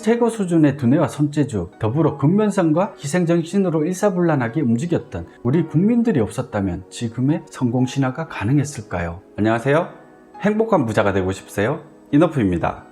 최고 수준의 두뇌와 손재주, 더불어 근면성과 희생정신으로 일사불란하게 움직였던 우리 국민들이 없었다면 지금의 성공신화가 가능했을까요? 안녕하세요. 행복한 부자가 되고 싶으세요? 이너프입니다.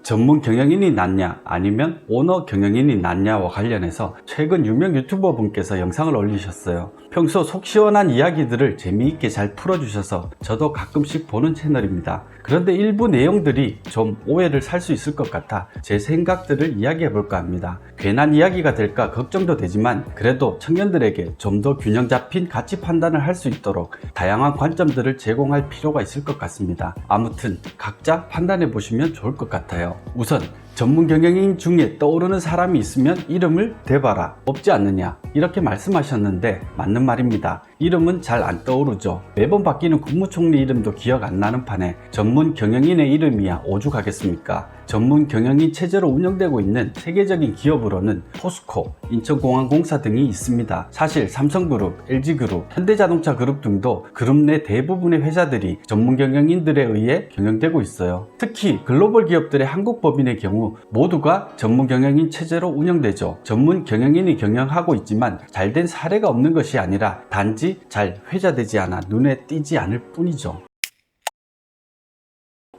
전문 경영인이 낫냐 아니면 오너 경영인이 낫냐와 관련해서 최근 유명 유튜버 분께서 영상을 올리셨어요. 평소 속 시원한 이야기들을 재미있게 잘 풀어주셔서 저도 가끔씩 보는 채널입니다. 그런데 일부 내용들이 좀 오해를 살 수 있을 것 같아 제 생각들을 이야기해 볼까 합니다. 괜한 이야기가 될까 걱정도 되지만 그래도 청년들에게 좀 더 균형 잡힌 가치 판단을 할 수 있도록 다양한 관점들을 제공할 필요가 있을 것 같습니다. 아무튼 각자 판단해 보시면 좋을 것 같아요. 우선 전문 경영인 중에 떠오르는 사람이 있으면 이름을 대봐라, 없지 않느냐 이렇게 말씀하셨는데 맞는 말입니다. 이름은 잘 안 떠오르죠. 매번 바뀌는 국무총리 이름도 기억 안 나는 판에 전문 경영인의 이름이야 오죽하겠습니까? 전문 경영인 체제로 운영되고 있는 세계적인 기업으로는 포스코, 인천공항공사 등이 있습니다. 사실 삼성그룹, LG그룹, 현대자동차그룹 등도 그룹 내 대부분의 회사들이 전문 경영인들에 의해 경영되고 있어요. 특히 글로벌 기업들의 한국 법인의 경우 모두가 전문 경영인 체제로 운영되죠. 전문 경영인이 경영하고 있지만 잘된 사례가 없는 것이 아니라 단지 잘 회자되지 않아 눈에 띄지 않을 뿐이죠.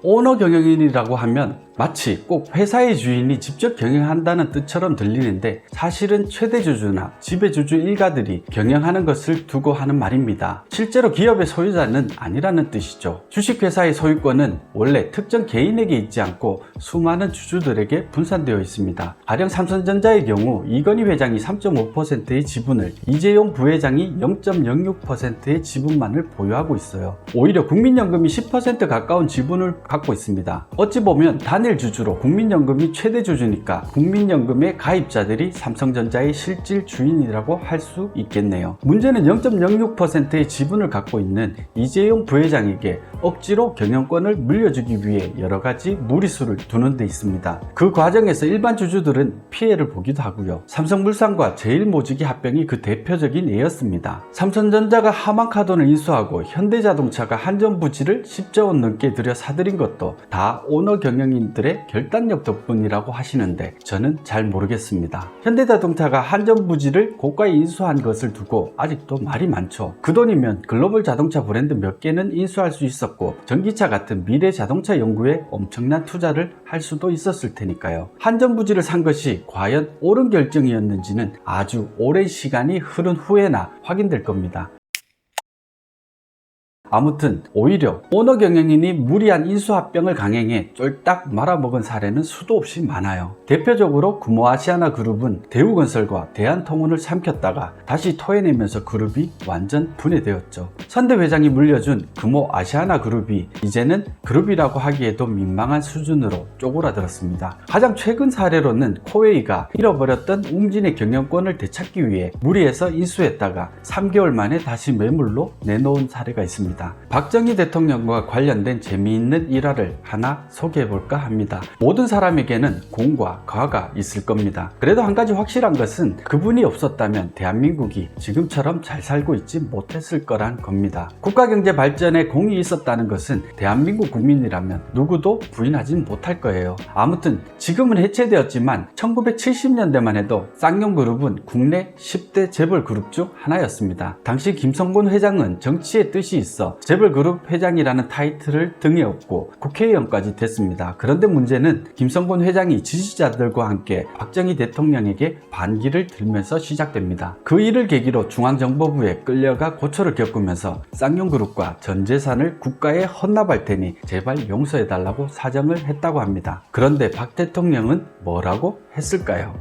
오너 경영인이라고 하면 마치 꼭 회사의 주인이 직접 경영한다는 뜻처럼 들리는데 사실은 최대주주나 지배주주 일가들이 경영하는 것을 두고 하는 말입니다. 실제로 기업의 소유자는 아니라는 뜻이죠. 주식회사의 소유권은 원래 특정 개인에게 있지 않고 수많은 주주들에게 분산되어 있습니다. 가령 삼성전자의 경우 이건희 회장이 3.5%의 지분을, 이재용 부회장이 0.06%의 지분만을 보유하고 있어요. 오히려 국민연금이 10% 가까운 지분을 갖고 있습니다. 어찌 보면 단일 주주로 국민연금이 최대 주주니까 국민연금의 가입자들이 삼성전자의 실질 주인이라고 할 수 있겠네요. 문제는 0.06%의 지분을 갖고 있는 이재용 부회장에게 억지로 경영권을 물려주기 위해 여러 가지 무리수를 두는 데 있습니다. 그 과정에서 일반 주주들은 피해를 보기도 하고요. 삼성물산과 제일모직의 합병이 그 대표적인 예였습니다. 삼성전자가 하만카돈을 인수하고 현대자동차가 한전부지를 10조 원 넘게 들여 사들인 것도 다 오너 경영인들의 결단력 덕분이라고 하시는데 저는 잘 모르겠습니다. 현대자동차가 한전부지를 고가에 인수한 것을 두고 아직도 말이 많죠. 그 돈이면 글로벌 자동차 브랜드 몇 개는 인수할 수 있었고 전기차 같은 미래 자동차 연구에 엄청난 투자를 할 수도 있었을 테니까요. 한전부지를 산 것이 과연 옳은 결정이었는지는 아주 오랜 시간이 흐른 후에나 확인될 겁니다. 아무튼 오히려 오너 경영인이 무리한 인수합병을 강행해 쫄딱 말아먹은 사례는 수도 없이 많아요. 대표적으로 금호아시아나그룹은 대우건설과 대한통운을 삼켰다가 다시 토해내면서 그룹이 완전 분해되었죠. 선대 회장이 물려준 금호아시아나그룹이 이제는 그룹이라고 하기에도 민망한 수준으로 쪼그라들었습니다. 가장 최근 사례로는 코웨이가 잃어버렸던 웅진의 경영권을 되찾기 위해 무리해서 인수했다가 3개월 만에 다시 매물로 내놓은 사례가 있습니다. 박정희 대통령과 관련된 재미있는 일화를 하나 소개해볼까 합니다. 모든 사람에게는 공과 과가 있을 겁니다. 그래도 한 가지 확실한 것은 그분이 없었다면 대한민국이 지금처럼 잘 살고 있지 못했을 거란 겁니다. 국가경제 발전에 공이 있었다는 것은 대한민국 국민이라면 누구도 부인하진 못할 거예요. 아무튼 지금은 해체되었지만 1970년대만 해도 쌍용그룹은 국내 10대 재벌그룹 중 하나였습니다. 당시 김성곤 회장은 정치의 뜻이 있어 재벌그룹 회장이라는 타이틀을 등에 업고 국회의원까지 됐습니다. 그런데 문제는 김성곤 회장이 지지자들과 함께 박정희 대통령에게 반기를 들면서 시작됩니다. 그 일을 계기로 중앙정보부에 끌려가 고초를 겪으면서 쌍용그룹과 전 재산을 국가에 헌납할 테니 제발 용서해달라고 사정을 했다고 합니다. 그런데 박 대통령은 뭐라고 했을까요?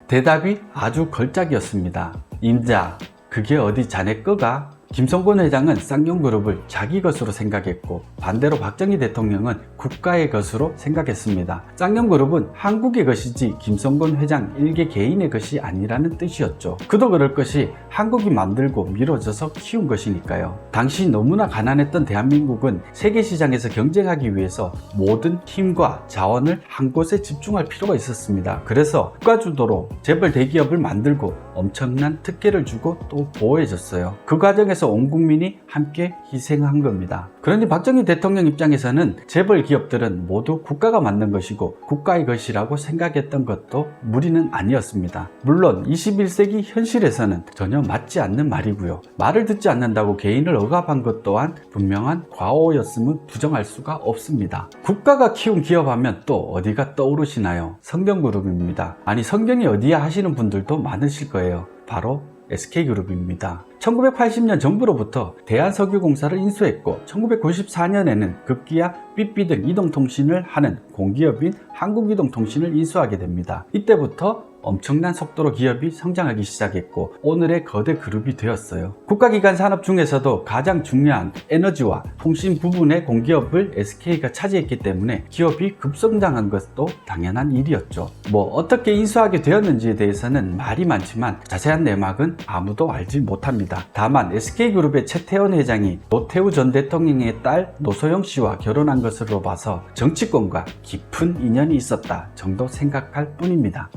대답이 아주 걸작이었습니다. 임자, 그게 어디 자네 거가? 김성곤 회장은 쌍용그룹을 자기 것으로 생각했고 반대로 박정희 대통령은 국가의 것으로 생각했습니다. 쌍용그룹은 한국의 것이지 김성곤 회장 일개 개인의 것이 아니라는 뜻이었죠. 그도 그럴 것이 한국이 만들고 미뤄져서 키운 것이니까요. 당시 너무나 가난했던 대한민국은 세계시장에서 경쟁하기 위해서 모든 힘과 자원을 한 곳에 집중할 필요가 있었습니다. 그래서 국가 주도로 재벌 대기업을 만들고 엄청난 특혜를 주고 또 보호해줬어요. 그 과정에서 그래서 온 국민이 함께 희생한 겁니다. 그런데 박정희 대통령 입장에서는 재벌 기업들은 모두 국가가 만든 것이고 국가의 것이라고 생각했던 것도 무리는 아니었습니다. 물론 21세기 현실에서는 전혀 맞지 않는 말이고요. 말을 듣지 않는다고 개인을 억압한 것 또한 분명한 과오였음을 부정할 수가 없습니다. 국가가 키운 기업하면 또 어디가 떠오르시나요? 성경그룹입니다. 아니 성경이 어디야 하시는 분들도 많으실 거예요. 바로 SK그룹입니다. 1980년 정부로부터 대한석유공사를 인수했고 1994년에는 급기야 삐삐 등 이동통신을 하는 공기업인 한국이동통신을 인수하게 됩니다. 이때부터 엄청난 속도로 기업이 성장하기 시작했고 오늘의 거대 그룹이 되었어요. 국가기관 산업 중에서도 가장 중요한 에너지와 통신 부분의 공기업을 SK가 차지했기 때문에 기업이 급성장한 것도 당연한 일이었죠. 어떻게 인수하게 되었는지에 대해서는 말이 많지만 자세한 내막은 아무도 알지 못합니다. 다만 SK그룹의 최태원 회장이 노태우 전 대통령의 딸 노소영 씨와 결혼한 것으로 봐서 정치권과 깊은 인연이 있었다 정도 생각할 뿐입니다.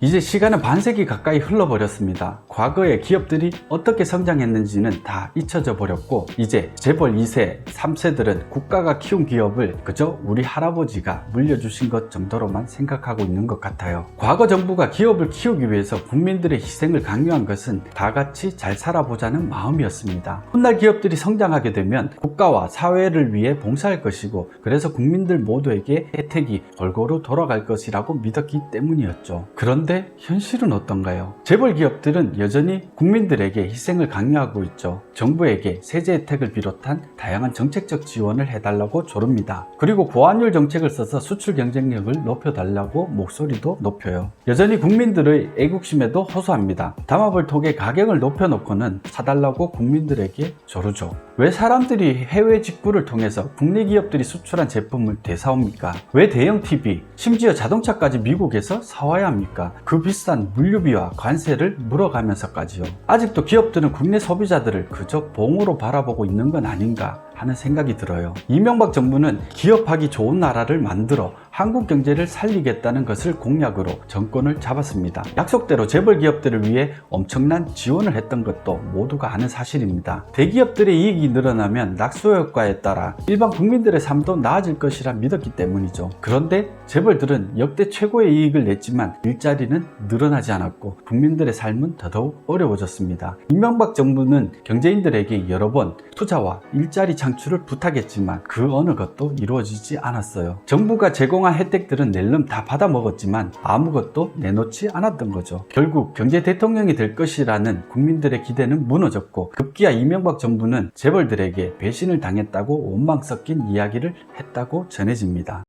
이제 시간은 반세기 가까이 흘러버렸습니다. 과거에 기업들이 어떻게 성장했는지는 다 잊혀져 버렸고 이제 재벌 2세, 3세들은 국가가 키운 기업을 그저 우리 할아버지가 물려주신 것 정도로만 생각하고 있는 것 같아요. 과거 정부가 기업을 키우기 위해서 국민들의 희생을 강요한 것은 다 같이 잘 살아보자는 마음이었습니다. 훗날 기업들이 성장하게 되면 국가와 사회를 위해 봉사할 것이고 그래서 국민들 모두에게 혜택이 골고루 돌아갈 것이라고 믿었기 때문이었죠. 그런데 현실은 어떤가요? 재벌 기업들은 여전히 국민들에게 희생을 강요하고 있죠. 정부에게 세제 혜택을 비롯한 다양한 정책적 지원을 해달라고 조릅니다. 그리고 고환율 정책을 써서 수출 경쟁력을 높여달라고 목소리도 높여요. 여전히 국민들의 애국심에도 호소합니다. 담화벌톡에 가격을 높여놓고는 사달라고 국민들에게 조르죠. 왜 사람들이 해외 직구를 통해서 국내 기업들이 수출한 제품을 되사옵니까? 왜 대형 TV, 심지어 자동차까지 미국에서 사와야 합니까? 그 비싼 물류비와 관세를 물어가면서까지요. 아직도 기업들은 국내 소비자들을 그저 봉으로 바라보고 있는 건 아닌가 하는 생각이 들어요. 이명박 정부는 기업하기 좋은 나라를 만들어 한국 경제를 살리겠다는 것을 공약으로 정권을 잡았습니다. 약속대로 재벌 기업들을 위해 엄청난 지원을 했던 것도 모두가 아는 사실입니다. 대기업들의 이익이 늘어나면 낙수 효과에 따라 일반 국민들의 삶도 나아질 것이라 믿었기 때문이죠. 그런데 재벌들은 역대 최고의 이익을 냈지만 일자리는 늘어나지 않았고 국민들의 삶은 더더욱 어려워졌습니다. 이명박 정부는 경제인들에게 여러 번 투자와 일자리 창출을 부탁했지만 그 어느 것도 이루어지지 않았어요. 정부가 제공한 혜택들은 낼름 다 받아먹었지만 아무것도 내놓지 않았던 거죠. 결국 경제 대통령이 될 것이라는 국민들의 기대는 무너졌고 급기야 이명박 정부는 재벌들에게 배신을 당했다고 원망 섞인 이야기를 했다고 전해집니다.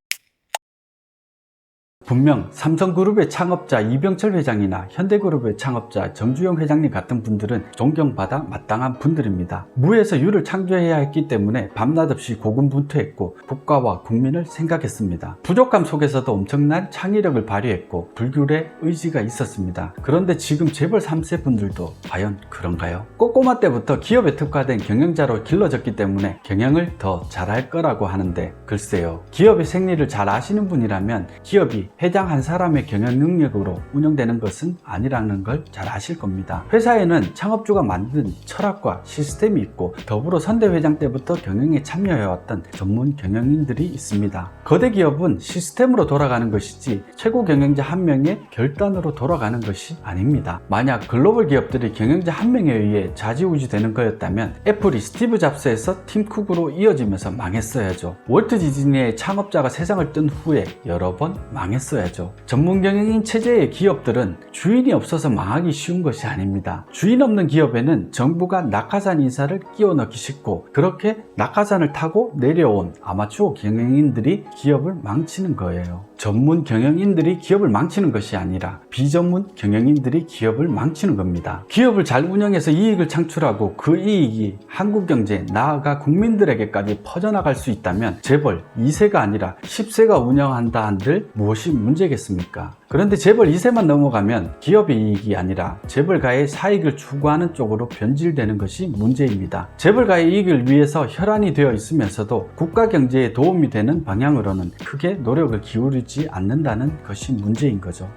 분명 삼성그룹의 창업자 이병철 회장이나 현대그룹의 창업자 정주영 회장님 같은 분들은 존경받아 마땅한 분들입니다. 무에서 유를 창조해야 했기 때문에 밤낮 없이 고군분투했고 국가와 국민을 생각했습니다. 부족함 속에서도 엄청난 창의력을 발휘했고 불굴의 의지가 있었습니다. 그런데 지금 재벌 3세 분들도 과연 그런가요? 꼬꼬마 때부터 기업에 특화된 경영자로 길러졌기 때문에 경영을 더 잘할 거라고 하는데 글쎄요. 기업의 생리를 잘 아시는 분이라면 기업이 회장 한 사람의 경영 능력으로 운영되는 것은 아니라는 걸 잘 아실 겁니다. 회사에는 창업주가 만든 철학과 시스템이 있고 더불어 선대 회장 때부터 경영에 참여해왔던 전문 경영인들이 있습니다. 거대 기업은 시스템으로 돌아가는 것이지 최고 경영자 한 명의 결단으로 돌아가는 것이 아닙니다. 만약 글로벌 기업들이 경영자 한 명에 의해 좌지우지 되는 거였다면 애플이 스티브 잡스에서 팀 쿡으로 이어지면서 망했어야죠. 월트 디즈니의 창업자가 세상을 뜬 후에 여러 번 망했어야죠. 전문 경영인 체제의 기업들은 주인이 없어서 망하기 쉬운 것이 아닙니다. 주인 없는 기업에는 정부가 낙하산 인사를 끼워 넣기 쉽고 그렇게 낙하산을 타고 내려온 아마추어 경영인들이 기업을 망치는 거예요. 전문 경영인들이 기업을 망치는 것이 아니라 비전문 경영인들이 기업을 망치는 겁니다. 기업을 잘 운영해서 이익을 창출하고 그 이익이 한국 경제 나아가 국민들에게까지 퍼져나갈 수 있다면 재벌 2세가 아니라 10세가 운영한다 한들 무엇이 문제겠습니까? 그런데 재벌 2세만 넘어가면 기업의 이익이 아니라 재벌가의 사익을 추구하는 쪽으로 변질되는 것이 문제입니다. 재벌가의 이익을 위해서 혈안이 되어 있으면서도 국가 경제에 도움이 되는 방향으로는 크게 노력을 기울이지 않는다는 것이 문제인 거죠.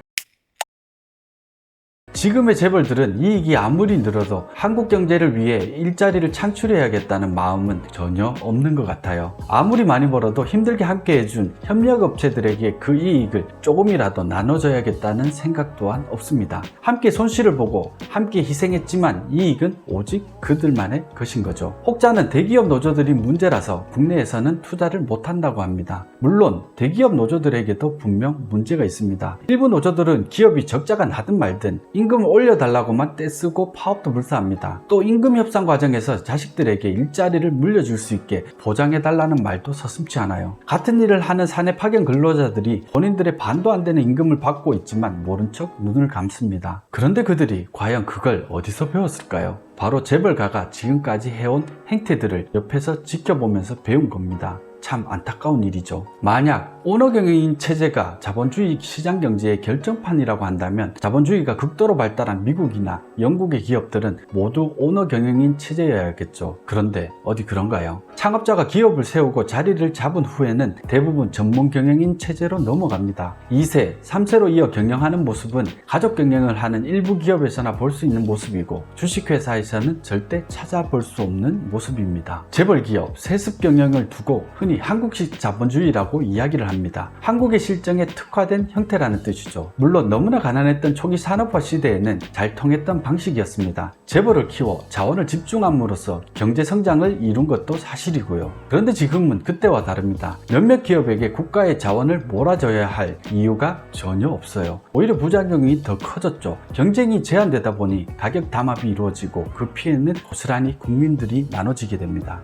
지금의 재벌들은 이익이 아무리 늘어도 한국 경제를 위해 일자리를 창출해야겠다는 마음은 전혀 없는 것 같아요. 아무리 많이 벌어도 힘들게 함께 해준 협력업체들에게 그 이익을 조금이라도 나눠줘야겠다는 생각 또한 없습니다. 함께 손실을 보고 함께 희생했지만 이익은 오직 그들만의 것인 거죠. 혹자는 대기업 노조들이 문제라서 국내에서는 투자를 못한다고 합니다. 물론 대기업 노조들에게도 분명 문제가 있습니다. 일부 노조들은 기업이 적자가 나든 말든 임금을 올려달라고만 떼쓰고 파업도 불사합니다. 또 임금 협상 과정에서 자식들에게 일자리를 물려줄 수 있게 보장해달라는 말도 서슴지 않아요. 같은 일을 하는 사내 파견 근로자들이 본인들의 반도 안 되는 임금을 받고 있지만 모른 척 눈을 감습니다. 그런데 그들이 과연 그걸 어디서 배웠을까요? 바로 재벌가가 지금까지 해온 행태들을 옆에서 지켜보면서 배운 겁니다. 참 안타까운 일이죠. 만약 오너경영인 체제가 자본주의 시장경제의 결정판이라고 한다면 자본주의가 극도로 발달한 미국이나 영국의 기업들은 모두 오너경영인 체제여야겠죠. 그런데 어디 그런가요? 창업자가 기업을 세우고 자리를 잡은 후에는 대부분 전문경영인 체제로 넘어갑니다. 2세, 3세로 이어 경영하는 모습은 가족 경영을 하는 일부 기업에서나 볼 수 있는 모습이고 주식회사에서는 절대 찾아볼 수 없는 모습입니다. 재벌기업, 세습 경영을 두고 흔히 한국식 자본주의라고 이야기를 합니다. 한국의 실정에 특화된 형태라는 뜻이죠. 물론 너무나 가난했던 초기 산업화 시대에는 잘 통했던 방식이었습니다. 재벌을 키워 자원을 집중함으로써 경제 성장을 이룬 것도 사실이고요. 그런데 지금은 그때와 다릅니다. 몇몇 기업에게 국가의 자원을 몰아줘야 할 이유가 전혀 없어요. 오히려 부작용이 더 커졌죠. 경쟁이 제한되다 보니 가격 담합이 이루어지고 그 피해는 고스란히 국민들이 나눠지게 됩니다.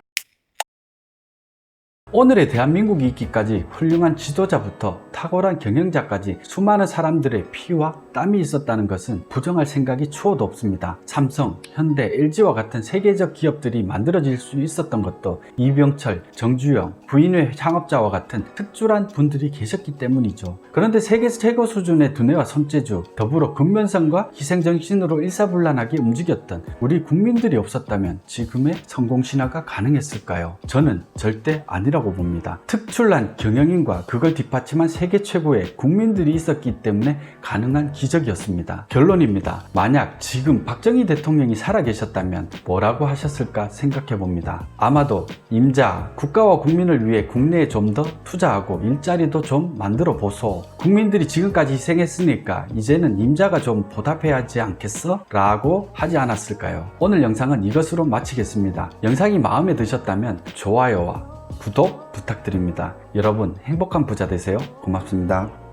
오늘의 대한민국이 있기까지 훌륭한 지도자부터 탁월한 경영자까지 수많은 사람들의 피와 땀이 있었다는 것은 부정할 생각이 추호도 없습니다. 삼성, 현대, LG와 같은 세계적 기업들이 만들어질 수 있었던 것도 이병철, 정주영, 부인회 창업자와 같은 특출한 분들이 계셨기 때문이죠. 그런데 세계 최고 수준의 두뇌와 손재주, 더불어 근면성과 희생정신으로 일사불란하게 움직였던 우리 국민들이 없었다면 지금의 성공신화가 가능했을까요? 저는 절대 아니라고 봅니다. 특출난 경영인과 그걸 뒷받침한 세계 최고의 국민들이 있었기 때문에 가능한 기적이었습니다. 결론입니다. 만약 지금 박정희 대통령이 살아계셨다면 뭐라고 하셨을까 생각해 봅니다. 아마도 임자, 국가와 국민을 위해 국내에 좀 더 투자하고 일자리도 좀 만들어 보소. 국민들이 지금까지 희생했으니까 이제는 임자가 좀 보답해야 하지 않겠어? 라고 하지 않았을까요? 오늘 영상은 이것으로 마치겠습니다. 영상이 마음에 드셨다면 좋아요와 구독 부탁드립니다. 여러분 행복한 부자 되세요. 고맙습니다.